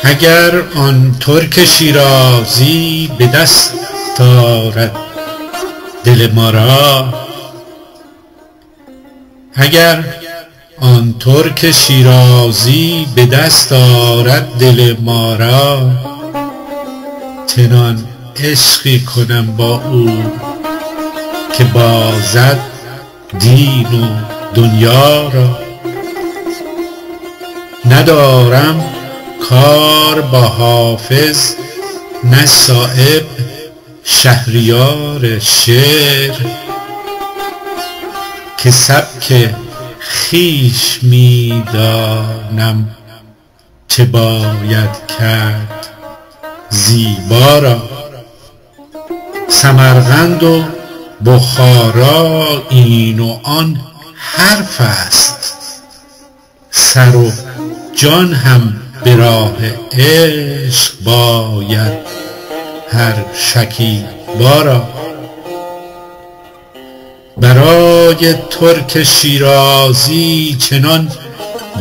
اگر آن ترک شیرازی به دست دارد دل ما را، اگر آن ترک شیرازی به دست دارد دل ما را، چنان عشقی کنم با او که بازد دین و دنیا را. ندارم کار با حافظ نه صایب شهریار شعر، که سبک خویش می دانم چه باید کرد زیبا را. سمرقند و بخارا این و آن حرف است، سر و جان هم به راه عشق باید هر شکیبا را. برای ترک شیرازی چنان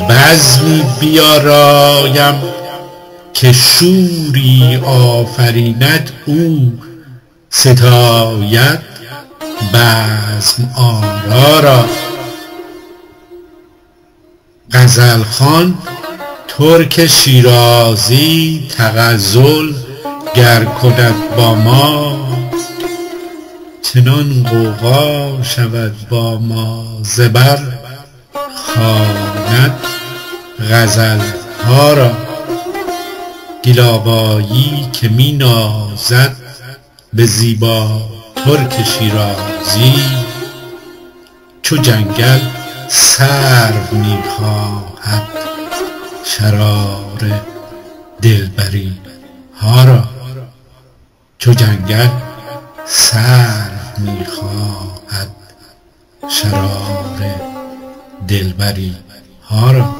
بزمی بیارایم که شوری آفریند او ستاید بزم آرا را. غزل خوان ترک شیرازی تغزل گر کند با ما، چنان غوغا شود با ما زبر خواند غزل ها را. گیلاوایی که می نازد به زیبا ترک شیرازی، چو جنگل سرو می خواهد شرار دلبری ها را. چو جنگل سرو می خواهد شرار دلبری ها را.